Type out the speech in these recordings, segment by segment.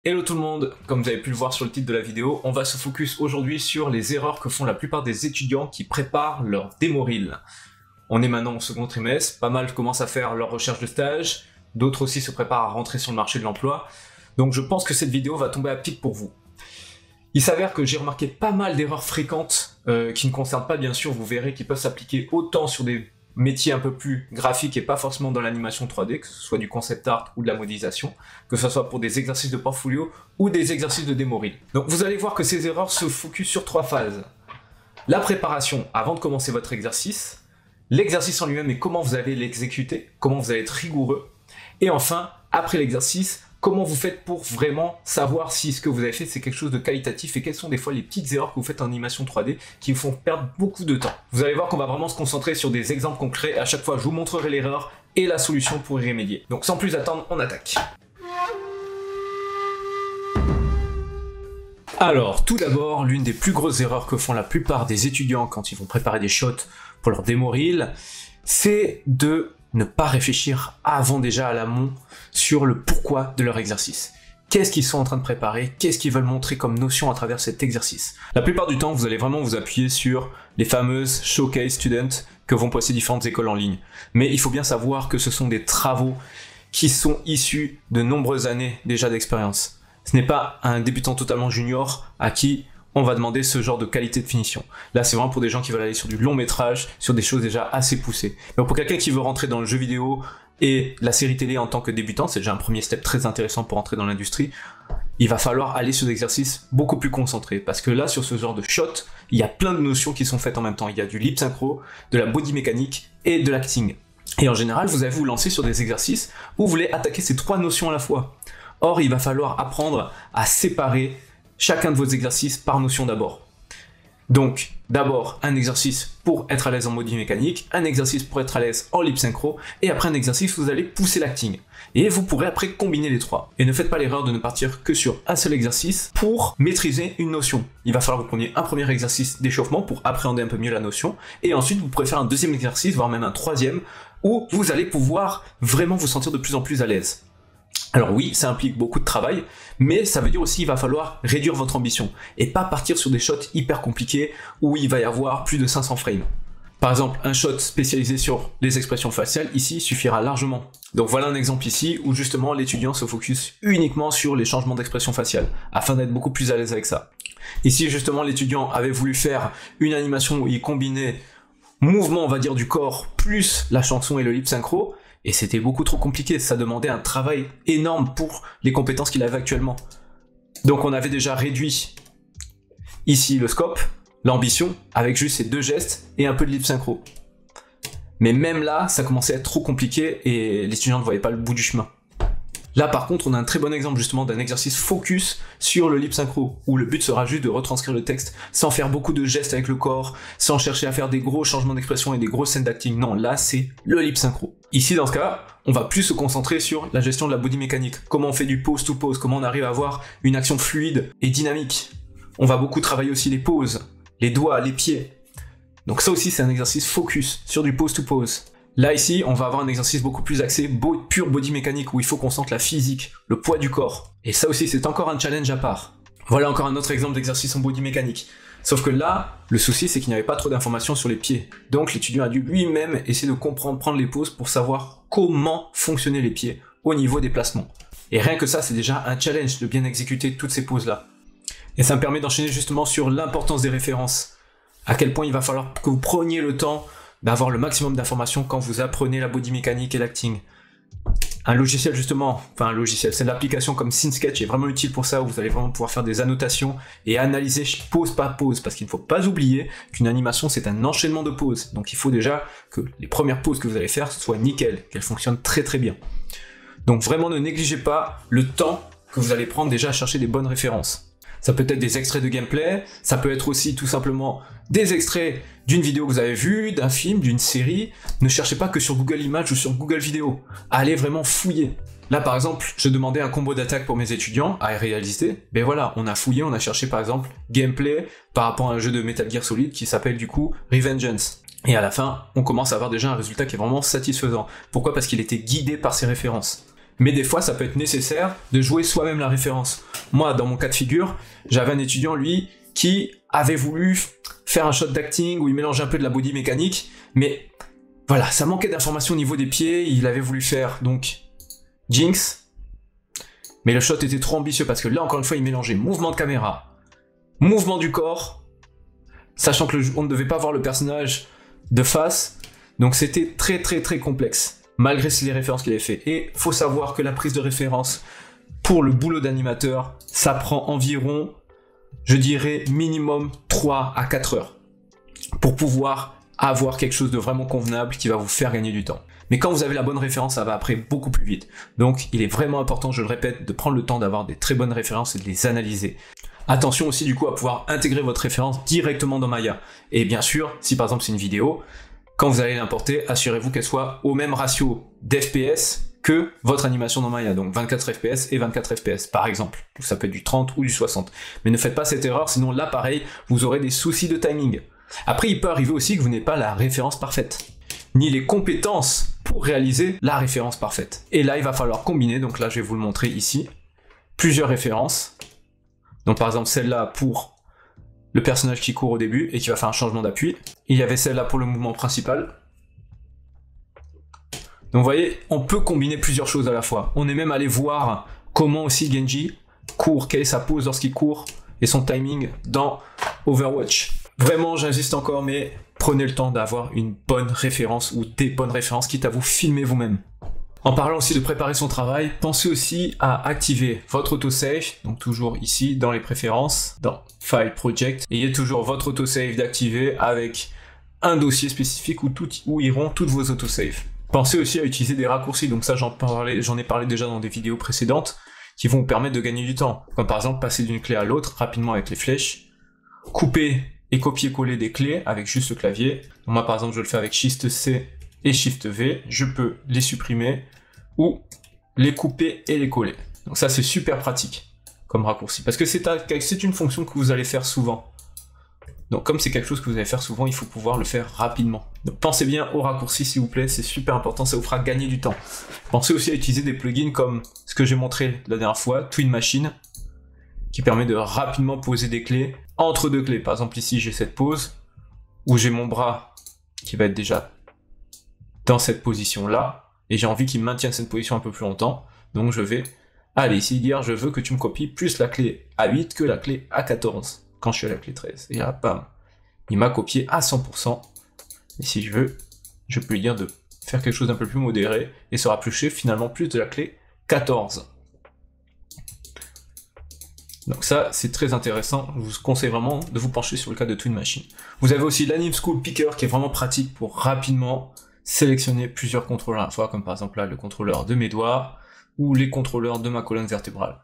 Hello tout le monde, comme vous avez pu le voir sur le titre de la vidéo, on va se focus aujourd'hui sur les erreurs que font la plupart des étudiants qui préparent leur démo reel. On est maintenant au second trimestre, pas mal commencent à faire leur recherche de stage, d'autres aussi se préparent à rentrer sur le marché de l'emploi, donc je pense que cette vidéo va tomber à pic pour vous. Il s'avère que j'ai remarqué pas mal d'erreurs fréquentes qui ne concernent pas bien sûr, vous verrez, qui peuvent s'appliquer autant sur des métiers un peu plus graphiques et pas forcément dans l'animation 3D, que ce soit du concept art ou de la modélisation, que ce soit pour des exercices de portfolio ou des exercices de démo reel. Donc vous allez voir que ces erreurs se focusent sur 3 phases. La préparation avant de commencer votre exercice, l'exercice en lui-même et comment vous allez l'exécuter, comment vous allez être rigoureux, et enfin, après l'exercice, comment vous faites pour vraiment savoir si ce que vous avez fait c'est quelque chose de qualitatif et quelles sont des fois les petites erreurs que vous faites en animation 3D qui vous font perdre beaucoup de temps. Vous allez voir qu'on va vraiment se concentrer sur des exemples concrets et à chaque fois je vous montrerai l'erreur et la solution pour y remédier. Donc sans plus attendre, on attaque. Alors tout d'abord, l'une des plus grosses erreurs que font la plupart des étudiants quand ils vont préparer des shots pour leur démo reel, c'est de ne pas réfléchir avant déjà à l'amont sur le pourquoi de leur exercice. Qu'est-ce qu'ils sont en train de préparer? Qu'est-ce qu'ils veulent montrer comme notion à travers cet exercice? La plupart du temps, vous allez vraiment vous appuyer sur les fameuses showcase students que vont poster différentes écoles en ligne. Mais il faut bien savoir que ce sont des travaux qui sont issus de nombreuses années déjà d'expérience. Ce n'est pas un débutant totalement junior à qui on va demander ce genre de qualité de finition. Là, c'est vraiment pour des gens qui veulent aller sur du long métrage, sur des choses déjà assez poussées. Donc pour quelqu'un qui veut rentrer dans le jeu vidéo et la série télé en tant que débutant, c'est déjà un premier step très intéressant pour entrer dans l'industrie, il va falloir aller sur des exercices beaucoup plus concentrés. Parce que là, sur ce genre de shot, il y a plein de notions qui sont faites en même temps. Il y a du lip synchro, de la body mécanique et de l'acting. Et en général, vous allez vous lancer sur des exercices où vous voulez attaquer ces 3 notions à la fois. Or, il va falloir apprendre à séparer chacun de vos exercices par notion d'abord. Donc, d'abord, un exercice pour être à l'aise en body mécanique, un exercice pour être à l'aise en lip synchro, et après un exercice où vous allez pousser l'acting. Et vous pourrez après combiner les 3. Et ne faites pas l'erreur de ne partir que sur un seul exercice pour maîtriser une notion. Il va falloir que vous preniez un premier exercice d'échauffement pour appréhender un peu mieux la notion, et ensuite vous pourrez faire un deuxième exercice, voire même un troisième, où vous allez pouvoir vraiment vous sentir de plus en plus à l'aise. Alors oui, ça implique beaucoup de travail, mais ça veut dire aussi qu'il va falloir réduire votre ambition et pas partir sur des shots hyper compliqués où il va y avoir plus de 500 frames. Par exemple, un shot spécialisé sur les expressions faciales, ici, suffira largement. Donc voilà un exemple ici où justement l'étudiant se focus uniquement sur les changements d'expression faciale, afin d'être beaucoup plus à l'aise avec ça. Ici, justement, l'étudiant avait voulu faire une animation où il combinait mouvement, on va dire, du corps, plus la chanson et le lip synchro, et c'était beaucoup trop compliqué, ça demandait un travail énorme pour les compétences qu'il avait actuellement. Donc on avait déjà réduit ici le scope, l'ambition, avec juste ces 2 gestes et un peu de lip synchro. Mais même là, ça commençait à être trop compliqué et les étudiants ne voyaient pas le bout du chemin. Là par contre, on a un très bon exemple justement d'un exercice focus sur le lip synchro, où le but sera juste de retranscrire le texte sans faire beaucoup de gestes avec le corps, sans chercher à faire des gros changements d'expression et des grosses scènes d'acting. Non, là c'est le lip synchro. Ici dans ce cas, on va plus se concentrer sur la gestion de la body mécanique, comment on fait du pose to pose, comment on arrive à avoir une action fluide et dynamique. On va beaucoup travailler aussi les poses, les doigts, les pieds. Donc ça aussi c'est un exercice focus sur du pose to pose. Là ici, on va avoir un exercice beaucoup plus axé pure body mécanique où il faut qu'on sente la physique, le poids du corps. Et ça aussi, c'est encore un challenge à part. Voilà encore un autre exemple d'exercice en body mécanique. Sauf que là, le souci, c'est qu'il n'y avait pas trop d'informations sur les pieds. Donc l'étudiant a dû lui-même essayer de comprendre, prendre les poses pour savoir comment fonctionnaient les pieds au niveau des placements. Et rien que ça, c'est déjà un challenge de bien exécuter toutes ces poses-là. Et ça me permet d'enchaîner justement sur l'importance des références. À quel point il va falloir que vous preniez le temps d'avoir le maximum d'informations quand vous apprenez la body mécanique et l'acting. Un logiciel justement, enfin un logiciel, c'est l'application comme SceneSketch est vraiment utile pour ça, où vous allez vraiment pouvoir faire des annotations et analyser pose par pose, parce qu'il ne faut pas oublier qu'une animation c'est un enchaînement de poses, donc il faut déjà que les premières poses que vous allez faire soient nickel, qu'elles fonctionnent très très bien. Donc vraiment ne négligez pas le temps que vous allez prendre déjà à chercher des bonnes références. Ça peut être des extraits de gameplay, ça peut être aussi tout simplement des extraits d'une vidéo que vous avez vue, d'un film, d'une série. Ne cherchez pas que sur Google Images ou sur Google Vidéo. Allez vraiment fouiller. Là par exemple, je demandais un combo d'attaque pour mes étudiants à réaliser. Ben voilà, on a fouillé, on a cherché par exemple gameplay par rapport à un jeu de Metal Gear Solid qui s'appelle du coup Revengeance. Et à la fin, on commence à avoir déjà un résultat qui est vraiment satisfaisant. Pourquoi? Parce qu'il était guidé par ses références. Mais des fois, ça peut être nécessaire de jouer soi-même la référence. Moi, dans mon cas de figure, j'avais un étudiant, lui, qui avait voulu faire un shot d'acting où il mélangeait un peu de la body mécanique, mais voilà, ça manquait d'informations au niveau des pieds, il avait voulu faire donc Jinx, mais le shot était trop ambitieux parce que là, encore une fois, il mélangeait mouvement de caméra, mouvement du corps, sachant que on ne devait pas voir le personnage de face, donc c'était très très très complexe, malgré les références qu'il avait fait. Et faut savoir que la prise de référence pour le boulot d'animateur, ça prend environ, je dirais, minimum 3 à 4 heures pour pouvoir avoir quelque chose de vraiment convenable qui va vous faire gagner du temps. Mais quand vous avez la bonne référence, ça va après beaucoup plus vite. Donc il est vraiment important, je le répète, de prendre le temps d'avoir des très bonnes références et de les analyser. Attention aussi du coup à pouvoir intégrer votre référence directement dans Maya. Et bien sûr, si par exemple c'est une vidéo, quand vous allez l'importer, assurez-vous qu'elle soit au même ratio d'FPS que votre animation dans Maya, donc 24 fps et 24 fps par exemple. Donc ça peut être du 30 ou du 60. Mais ne faites pas cette erreur, sinon là pareil, vous aurez des soucis de timing. Après, il peut arriver aussi que vous n'ayez pas la référence parfaite, ni les compétences pour réaliser la référence parfaite. Et là, il va falloir combiner, donc là je vais vous le montrer ici, plusieurs références. Donc par exemple celle-là pour le personnage qui court au début et qui va faire un changement d'appui. Il y avait celle-là pour le mouvement principal. Donc vous voyez, on peut combiner plusieurs choses à la fois. On est même allé voir comment aussi Genji court, quelle est sa pose lorsqu'il court et son timing dans Overwatch. Vraiment, j'insiste encore, mais prenez le temps d'avoir une bonne référence ou des bonnes références, quitte à vous filmer vous-même. En parlant aussi de préparer son travail, pensez aussi à activer votre autosave, donc toujours ici dans les préférences, dans File Project, ayez toujours votre autosave d'activer avec un dossier spécifique où iront toutes vos autosaves. Pensez aussi à utiliser des raccourcis, donc ça j'en ai parlé déjà dans des vidéos précédentes, qui vont vous permettre de gagner du temps, comme par exemple passer d'une clé à l'autre rapidement avec les flèches, couper et copier-coller des clés avec juste le clavier. Donc moi par exemple je le fais avec Shift C et Shift V, je peux les supprimer ou les couper et les coller. Donc ça c'est super pratique comme raccourci, parce que c'est une fonction que vous allez faire souvent. Donc comme c'est quelque chose que vous allez faire souvent, il faut pouvoir le faire rapidement. Donc pensez bien aux raccourcis s'il vous plaît, c'est super important, ça vous fera gagner du temps. Pensez aussi à utiliser des plugins comme ce que j'ai montré la dernière fois, Twin Machine, qui permet de rapidement poser des clés entre deux clés. Par exemple ici j'ai cette pose où j'ai mon bras qui va être déjà dans cette position là et j'ai envie qu'il maintienne cette position un peu plus longtemps, donc je vais aller ici dire je veux que tu me copies plus la clé A8 que la clé A14 quand je suis à la clé 13, et là bam, il m'a copié à 100%, et si je veux je peux lui dire de faire quelque chose d'un peu plus modéré et se rapprocher finalement plus de la clé 14. Donc ça, c'est très intéressant, je vous conseille vraiment de vous pencher sur le cas de Twin Machine. Vous avez aussi l'Anime School Picker qui est vraiment pratique pour rapidement sélectionner plusieurs contrôleurs à la fois, comme par exemple là, le contrôleur de mes doigts, ou les contrôleurs de ma colonne vertébrale.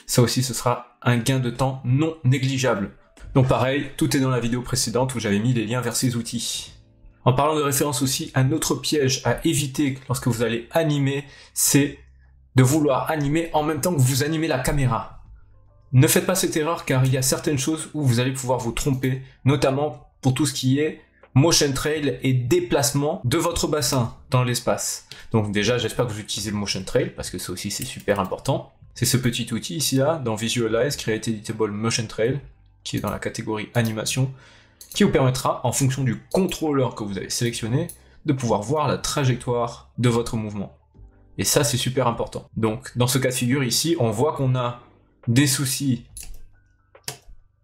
Ça aussi, ce sera un gain de temps non négligeable. Donc pareil, tout est dans la vidéo précédente où j'avais mis les liens vers ces outils. En parlant de référence aussi, un autre piège à éviter lorsque vous allez animer, c'est de vouloir animer en même temps que vous animez la caméra. Ne faites pas cette erreur car il y a certaines choses où vous allez pouvoir vous tromper, notamment pour tout ce qui est motion trail et déplacement de votre bassin dans l'espace. Donc déjà, j'espère que vous utilisez le motion trail parce que ça aussi c'est super important. C'est ce petit outil ici là, dans Visualize, Create Editable Motion Trail, qui est dans la catégorie animation, qui vous permettra, en fonction du contrôleur que vous avez sélectionné, de pouvoir voir la trajectoire de votre mouvement. Et ça c'est super important. Donc dans ce cas de figure ici, on voit qu'on a des soucis,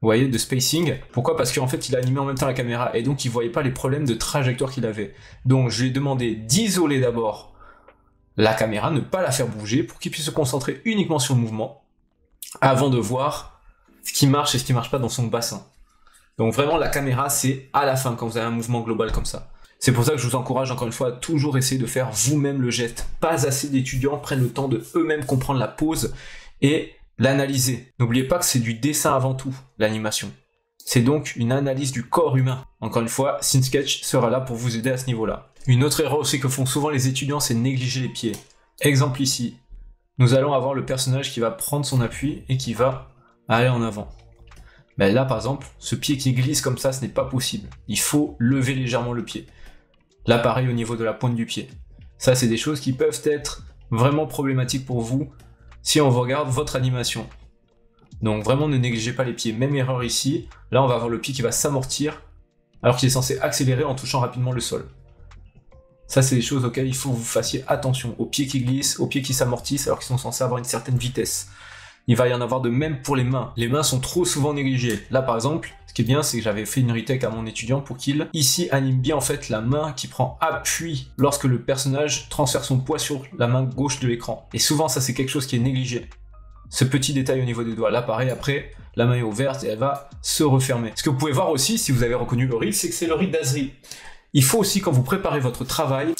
vous voyez, de spacing. Pourquoi? Parce qu'en fait il a animé en même temps la caméra et donc il voyait pas les problèmes de trajectoire qu'il avait. Donc je lui ai demandé d'isoler d'abord la caméra, ne pas la faire bouger pour qu'il puisse se concentrer uniquement sur le mouvement avant de voir ce qui marche et ce qui marche pas dans son bassin. Donc vraiment la caméra c'est à la fin quand vous avez un mouvement global comme ça. C'est pour ça que je vous encourage encore une fois à toujours essayer de faire vous-même le geste. Pas assez d'étudiants prennent le temps de eux-mêmes comprendre la pose et l'analyser. N'oubliez pas que c'est du dessin avant tout, l'animation. C'est donc une analyse du corps humain. Encore une fois, SceneSketch sera là pour vous aider à ce niveau-là. Une autre erreur aussi que font souvent les étudiants, c'est négliger les pieds. Exemple ici, nous allons avoir le personnage qui va prendre son appui et qui va aller en avant. Ben là par exemple, ce pied qui glisse comme ça, ce n'est pas possible. Il faut lever légèrement le pied. Là pareil au niveau de la pointe du pied. Ça c'est des choses qui peuvent être vraiment problématique pour vous si on regarde votre animation. Donc vraiment ne négligez pas les pieds. Même erreur ici, là on va avoir le pied qui va s'amortir alors qu'il est censé accélérer en touchant rapidement le sol. Ça c'est des choses auxquelles il faut que vous fassiez attention, aux pieds qui glissent, aux pieds qui s'amortissent alors qu'ils sont censés avoir une certaine vitesse. Il va y en avoir de même pour les mains. Les mains sont trop souvent négligées. Là par exemple, ce qui est bien c'est que j'avais fait une retech à mon étudiant pour qu'il ici anime bien en fait la main qui prend appui lorsque le personnage transfère son poids sur la main gauche de l'écran. Et souvent ça c'est quelque chose qui est négligé. Ce petit détail au niveau des doigts. Là pareil, après la main est ouverte et elle va se refermer. Ce que vous pouvez voir aussi si vous avez reconnu le rig, c'est que c'est le rig d'Azri. Il faut aussi quand vous préparez votre travail,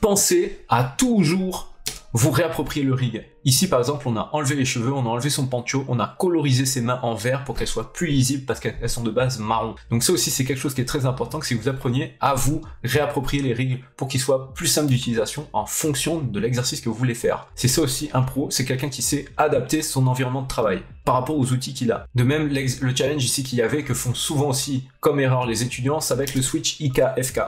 pensez à toujours vous réapproprier le rig. Ici par exemple on a enlevé les cheveux, on a enlevé son pantio, on a colorisé ses mains en vert pour qu'elles soient plus lisibles parce qu'elles sont de base marron. Donc ça aussi c'est quelque chose qui est très important, que si vous appreniez à vous réapproprier les rigs pour qu'ils soient plus simples d'utilisation en fonction de l'exercice que vous voulez faire. C'est ça aussi un pro, c'est quelqu'un qui sait adapter son environnement de travail par rapport aux outils qu'il a. De même le challenge ici qu'il y avait, que font souvent aussi comme erreur les étudiants, ça va être le switch IK-FK.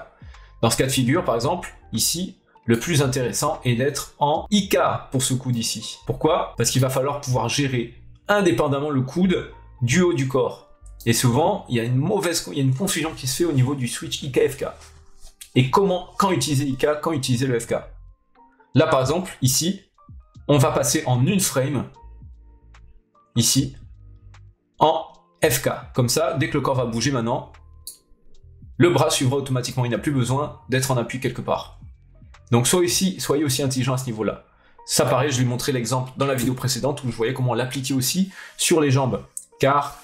Dans ce cas de figure par exemple, ici, le plus intéressant est d'être en IK pour ce coude ici. Pourquoi? Parce qu'il va falloir pouvoir gérer indépendamment le coude du haut du corps. Et souvent, il y a une confusion qui se fait au niveau du switch IK-FK. Et quand utiliser IK, quand utiliser le FK. Là par exemple, ici, on va passer en une frame, ici, en FK. Comme ça, dès que le corps va bouger maintenant, le bras suivra automatiquement, il n'a plus besoin d'être en appui quelque part. Donc soyez aussi intelligent à ce niveau-là. Ça pareil, je vais montrer l'exemple dans la vidéo précédente où je voyais comment l'appliquer aussi sur les jambes. Car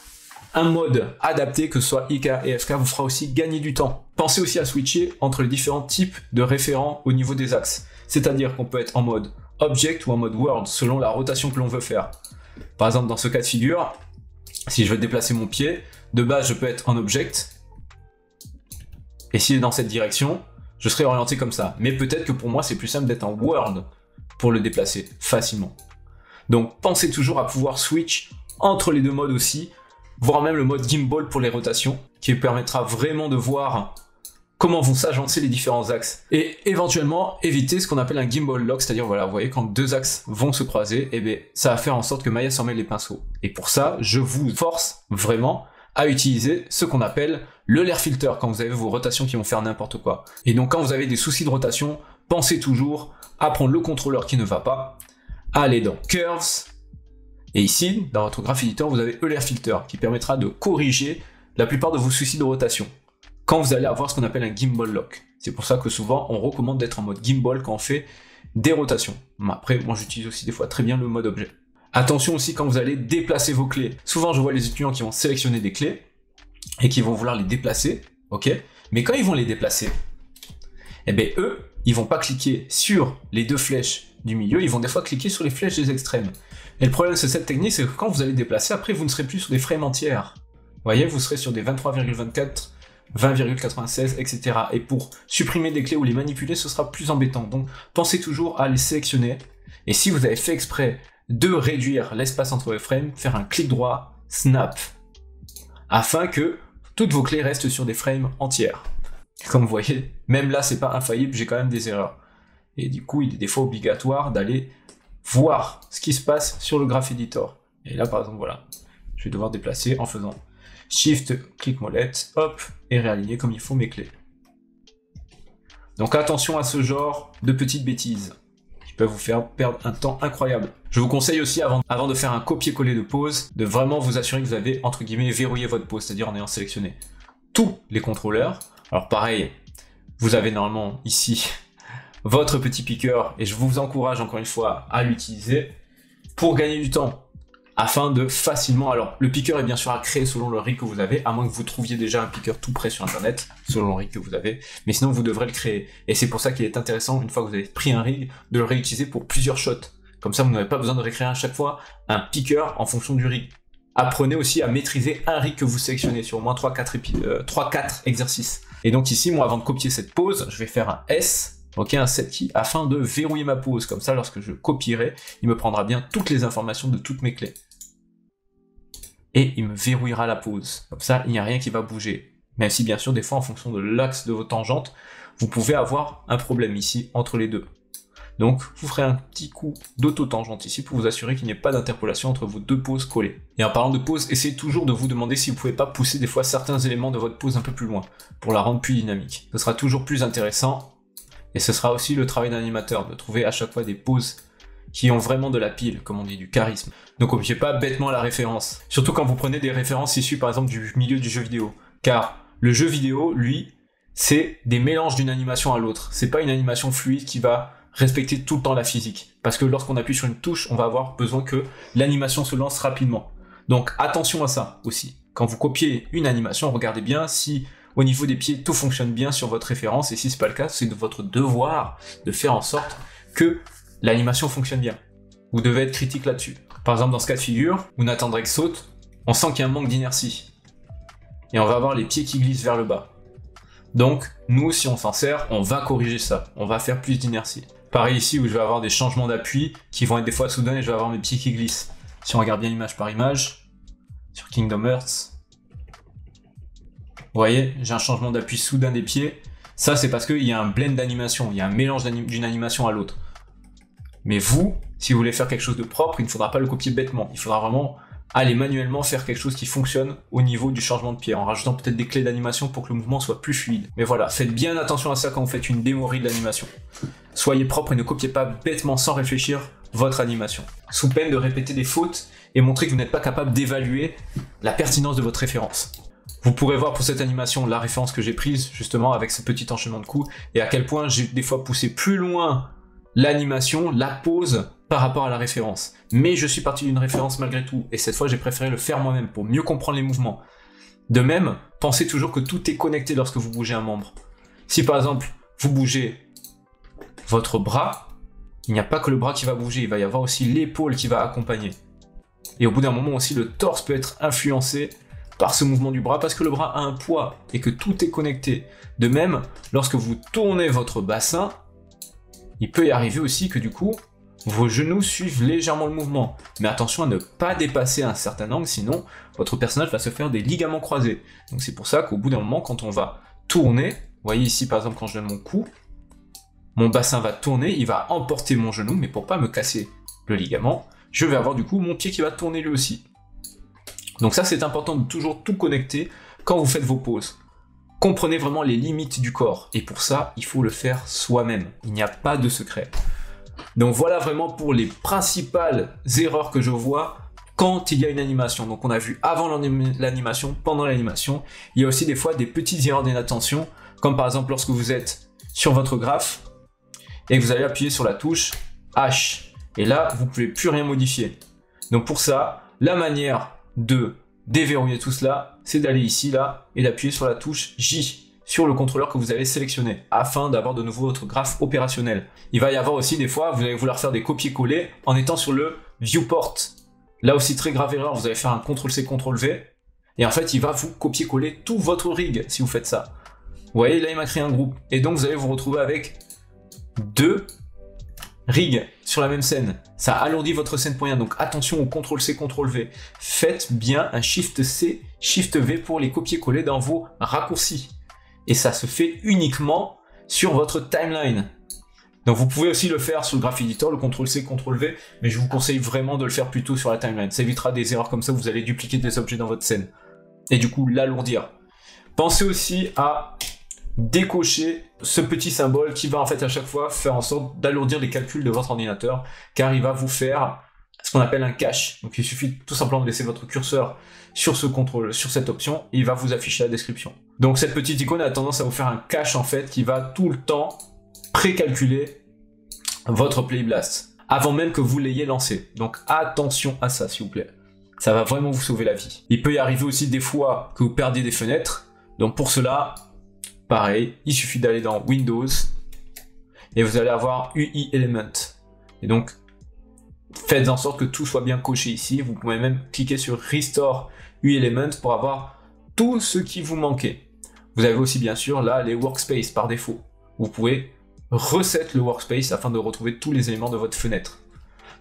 un mode adapté, que ce soit IK et FK, vous fera aussi gagner du temps. Pensez aussi à switcher entre les différents types de référents au niveau des axes. C'est-à-dire qu'on peut être en mode Object ou en mode World, selon la rotation que l'on veut faire. Par exemple, dans ce cas de figure, si je veux déplacer mon pied, de base je peux être en Object, et s'il est dans cette direction, je serai orienté comme ça. Mais peut-être que pour moi, c'est plus simple d'être en World pour le déplacer facilement. Donc, pensez toujours à pouvoir switch entre les deux modes aussi, voire même le mode Gimbal pour les rotations, qui permettra vraiment de voir comment vont s'agencer les différents axes. Et éventuellement, éviter ce qu'on appelle un Gimbal Lock, c'est-à-dire, voilà, vous voyez, quand deux axes vont se croiser, eh bien, ça va faire en sorte que Maya s'en mêle les pinceaux. Et pour ça, je vous force vraiment à utiliser ce qu'on appelle le layer filter quand vous avez vos rotations qui vont faire n'importe quoi. Et donc quand vous avez des soucis de rotation, pensez toujours à prendre le contrôleur qui ne va pas, à aller dans Curves, et ici, dans votre graph editor, vous avez layer filter qui permettra de corriger la plupart de vos soucis de rotation quand vous allez avoir ce qu'on appelle un gimbal lock. C'est pour ça que souvent on recommande d'être en mode gimbal quand on fait des rotations. Après, moi j'utilise aussi des fois très bien le mode objet. Attention aussi quand vous allez déplacer vos clés. Souvent je vois les étudiants qui vont sélectionner des clés et qui vont vouloir les déplacer, ok? Mais quand ils vont les déplacer, eh bien eux, ils vont pas cliquer sur les deux flèches du milieu, ils vont des fois cliquer sur les flèches des extrêmes. Et le problème de cette technique, c'est que quand vous allez déplacer, après vous ne serez plus sur des frames entières. Vous voyez, vous serez sur des 23,24, 20,96, etc. Et pour supprimer des clés ou les manipuler, ce sera plus embêtant. Donc pensez toujours à les sélectionner. Et si vous avez fait exprès de réduire l'espace entre les frames, faire un clic droit, snap, afin que toutes vos clés restent sur des frames entières. Comme vous voyez, même là c'est pas infaillible, j'ai quand même des erreurs. Et du coup, il est des fois obligatoire d'aller voir ce qui se passe sur le graph editor. Et là par exemple, voilà, je vais devoir déplacer en faisant Shift, clic molette, hop, et réaligner comme il faut mes clés. Donc attention à ce genre de petites bêtises qui peuvent vous faire perdre un temps incroyable. Je vous conseille aussi, avant de faire un copier-coller de pose, de vraiment vous assurer que vous avez, entre guillemets, verrouillé votre pose, c'est-à-dire en ayant sélectionné tous les contrôleurs. Alors pareil, vous avez normalement ici votre petit piqueur, et je vous encourage encore une fois à l'utiliser pour gagner du temps, afin de facilement... Alors, le piqueur est bien sûr à créer selon le rig que vous avez, à moins que vous trouviez déjà un piqueur tout prêt sur internet, selon le rig que vous avez, mais sinon vous devrez le créer. Et c'est pour ça qu'il est intéressant, une fois que vous avez pris un rig, de le réutiliser pour plusieurs shots. Comme ça, vous n'avez pas besoin de récréer à chaque fois un piqueur en fonction du rig. Apprenez aussi à maîtriser un rig que vous sélectionnez sur au moins 3-4 exercices. Et donc ici, moi, avant de copier cette pose, je vais faire un S, ok, un set key, afin de verrouiller ma pose. Comme ça, lorsque je copierai, il me prendra bien toutes les informations de toutes mes clés. Et il me verrouillera la pose. Comme ça, il n'y a rien qui va bouger. Même si, bien sûr, des fois, en fonction de l'axe de vos tangentes, vous pouvez avoir un problème ici entre les deux. Donc vous ferez un petit coup d'autotangente ici pour vous assurer qu'il n'y ait pas d'interpolation entre vos deux poses collées. Et en parlant de pose, essayez toujours de vous demander si vous pouvez pas pousser des fois certains éléments de votre pose un peu plus loin pour la rendre plus dynamique. Ce sera toujours plus intéressant et ce sera aussi le travail d'un animateur de trouver à chaque fois des poses qui ont vraiment de la pile, comme on dit, du charisme. Donc n'oubliez pas bêtement la référence. Surtout quand vous prenez des références issues par exemple du milieu du jeu vidéo. Car le jeu vidéo, lui, c'est des mélanges d'une animation à l'autre. C'est pas une animation fluide qui va respecter tout le temps la physique. Parce que lorsqu'on appuie sur une touche, on va avoir besoin que l'animation se lance rapidement. Donc attention à ça aussi. Quand vous copiez une animation, regardez bien si au niveau des pieds tout fonctionne bien sur votre référence, et si c'est pas le cas, c'est de votre devoir de faire en sorte que l'animation fonctionne bien. Vous devez être critique là-dessus. Par exemple, dans ce cas de figure, où Nathan Drake saute, on sent qu'il y a un manque d'inertie. Et on va avoir les pieds qui glissent vers le bas. Donc, nous, si on s'en sert, on va corriger ça. On va faire plus d'inertie. Pareil ici, où je vais avoir des changements d'appui qui vont être des fois soudains et je vais avoir mes pieds qui glissent. Si on regarde bien image par image, sur Kingdom Hearts, vous voyez, j'ai un changement d'appui soudain des pieds. Ça, c'est parce qu'il y a un blend d'animation, il y a un mélange d'une animation à l'autre. Mais vous, si vous voulez faire quelque chose de propre, il ne faudra pas le copier bêtement. Il faudra vraiment aller manuellement faire quelque chose qui fonctionne au niveau du changement de pied, en rajoutant peut-être des clés d'animation pour que le mouvement soit plus fluide. Mais voilà, faites bien attention à ça quand vous faites une démo reel d'animation. Soyez propre et ne copiez pas bêtement sans réfléchir votre animation, sous peine de répéter des fautes et montrer que vous n'êtes pas capable d'évaluer la pertinence de votre référence. Vous pourrez voir pour cette animation la référence que j'ai prise justement avec ce petit enchaînement de coups et à quel point j'ai des fois poussé plus loin l'animation, la pose par rapport à la référence. Mais je suis parti d'une référence malgré tout, et cette fois j'ai préféré le faire moi-même pour mieux comprendre les mouvements. De même, pensez toujours que tout est connecté lorsque vous bougez un membre. Si par exemple, vous bougez votre bras, il n'y a pas que le bras qui va bouger, il va y avoir aussi l'épaule qui va accompagner. Et au bout d'un moment aussi, le torse peut être influencé par ce mouvement du bras, parce que le bras a un poids, et que tout est connecté. De même, lorsque vous tournez votre bassin, il peut y arriver aussi que du coup, vos genoux suivent légèrement le mouvement. Mais attention à ne pas dépasser un certain angle, sinon votre personnage va se faire des ligaments croisés. Donc c'est pour ça qu'au bout d'un moment, quand on va tourner, vous voyez ici par exemple quand je donne mon coup, mon bassin va tourner, il va emporter mon genou, mais pour pas me casser le ligament, je vais avoir du coup mon pied qui va tourner lui aussi. Donc ça c'est important de toujours tout connecter quand vous faites vos pauses. Comprenez vraiment les limites du corps, et pour ça, il faut le faire soi-même. Il n'y a pas de secret. Donc voilà vraiment pour les principales erreurs que je vois quand il y a une animation. Donc on a vu avant l'animation, pendant l'animation. Il y a aussi des fois des petites erreurs d'inattention, comme par exemple lorsque vous êtes sur votre graphe, et que vous allez appuyer sur la touche H. Et là, vous ne pouvez plus rien modifier. Donc pour ça, la manière de déverrouiller tout cela, c'est d'aller ici, là, et d'appuyer sur la touche J sur le contrôleur que vous avez sélectionné, afin d'avoir de nouveau votre graphe opérationnel. Il va y avoir aussi des fois, vous allez vouloir faire des copier-coller en étant sur le viewport. Là aussi, très grave erreur, vous allez faire un CTRL-C, CTRL-V, et en fait, il va vous copier-coller tout votre rig si vous faites ça. Vous voyez, là, il m'a créé un groupe, et donc vous allez vous retrouver avec deux rigs sur la même scène. Ça alourdit votre scène pour rien, donc attention au CTRL-C, CTRL-V. Faites bien un SHIFT-C, SHIFT-V pour les copier-coller dans vos raccourcis. Et ça se fait uniquement sur votre timeline. Donc vous pouvez aussi le faire sur le Graph Editor, le CTRL-C, CTRL-V, mais je vous conseille vraiment de le faire plutôt sur la timeline. Ça évitera des erreurs comme ça où vous allez dupliquer des objets dans votre scène. Et du coup, l'alourdir. Pensez aussi à décocher ce petit symbole qui va en fait à chaque fois faire en sorte d'alourdir les calculs de votre ordinateur, car il va vous faire ce qu'on appelle un cache. Donc il suffit tout simplement de laisser votre curseur sur ce contrôle, sur cette option, et il va vous afficher la description. Donc cette petite icône a tendance à vous faire un cache en fait qui va tout le temps précalculer votre Play Blast avant même que vous l'ayez lancé. Donc attention à ça s'il vous plaît. Ça va vraiment vous sauver la vie. Il peut y arriver aussi des fois que vous perdiez des fenêtres. Donc pour cela, pareil, il suffit d'aller dans Windows et vous allez avoir UI Element. Et donc faites en sorte que tout soit bien coché ici. Vous pouvez même cliquer sur Restore UI Element pour avoir tout ce qui vous manquait. Vous avez aussi bien sûr là les workspace par défaut. Vous pouvez reset le workspace afin de retrouver tous les éléments de votre fenêtre.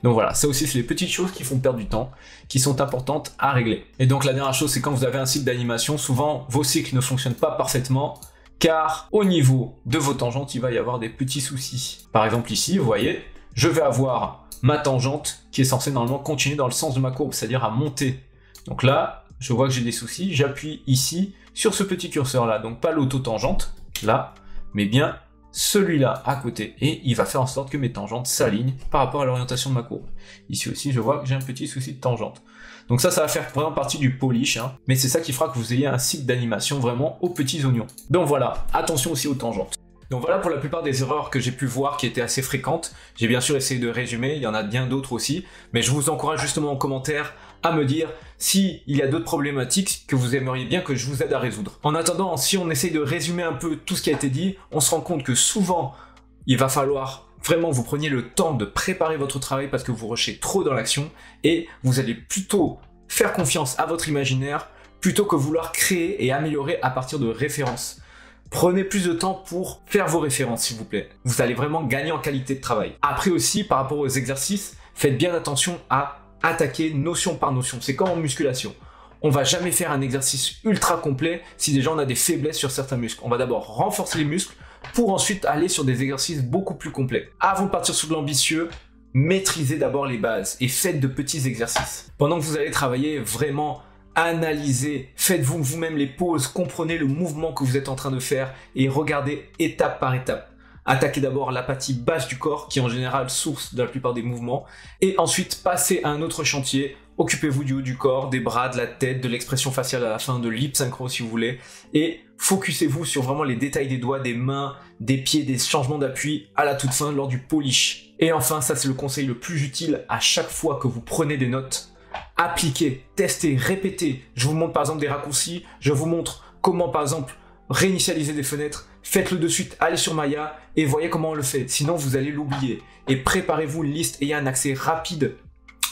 Donc voilà, ça aussi c'est les petites choses qui font perdre du temps, qui sont importantes à régler. Et donc la dernière chose, c'est quand vous avez un cycle d'animation, souvent vos cycles ne fonctionnent pas parfaitement car au niveau de vos tangentes, il va y avoir des petits soucis. Par exemple ici, vous voyez, je vais avoir ma tangente qui est censée normalement continuer dans le sens de ma courbe, c'est-à-dire à monter. Donc là, je vois que j'ai des soucis, j'appuie ici sur ce petit curseur là, donc pas l'autotangente, là, mais bien celui-là à côté, et il va faire en sorte que mes tangentes s'alignent par rapport à l'orientation de ma courbe. Ici aussi, je vois que j'ai un petit souci de tangente. Donc ça va faire vraiment partie du polish, hein, mais c'est ça qui fera que vous ayez un cycle d'animation vraiment aux petits oignons. Donc voilà, attention aussi aux tangentes. Donc voilà pour la plupart des erreurs que j'ai pu voir qui étaient assez fréquentes. J'ai bien sûr essayé de résumer, il y en a bien d'autres aussi, mais je vous encourage justement en commentaire à me dire s'il y a d'autres problématiques que vous aimeriez bien que je vous aide à résoudre. En attendant, si on essaye de résumer un peu tout ce qui a été dit, on se rend compte que souvent, il va falloir vraiment que vous preniez le temps de préparer votre travail parce que vous rushez trop dans l'action et vous allez plutôt faire confiance à votre imaginaire plutôt que vouloir créer et améliorer à partir de références. Prenez plus de temps pour faire vos références, s'il vous plaît. Vous allez vraiment gagner en qualité de travail. Après aussi, par rapport aux exercices, faites bien attention à attaquer notion par notion. C'est comme en musculation. On va jamais faire un exercice ultra complet si déjà on a des faiblesses sur certains muscles. On va d'abord renforcer les muscles pour ensuite aller sur des exercices beaucoup plus complets. Avant de partir sur de l'ambitieux, maîtrisez d'abord les bases et faites de petits exercices. Pendant que vous allez travailler, vraiment analysez, faites-vous vous-même les pauses, comprenez le mouvement que vous êtes en train de faire et regardez étape par étape. Attaquez d'abord la partie basse du corps qui est en général source de la plupart des mouvements et ensuite passez à un autre chantier. Occupez-vous du haut du corps, des bras, de la tête, de l'expression faciale à la fin, de l'hip synchro si vous voulez et focussez-vous sur vraiment les détails des doigts, des mains, des pieds, des changements d'appui à la toute fin lors du polish. Et enfin, ça c'est le conseil le plus utile à chaque fois que vous prenez des notes. Appliquez, testez, répétez. Je vous montre par exemple des raccourcis, je vous montre comment par exemple réinitialiser des fenêtres, faites-le de suite, allez sur Maya et voyez comment on le fait, sinon vous allez l'oublier. Et préparez-vous une liste, ayez un accès rapide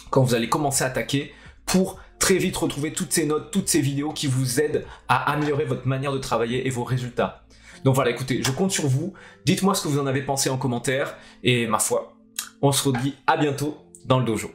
quand vous allez commencer à attaquer pour très vite retrouver toutes ces notes, toutes ces vidéos qui vous aident à améliorer votre manière de travailler et vos résultats. Donc voilà, écoutez, je compte sur vous, dites-moi ce que vous en avez pensé en commentaire et ma foi, on se redit à bientôt dans le dojo.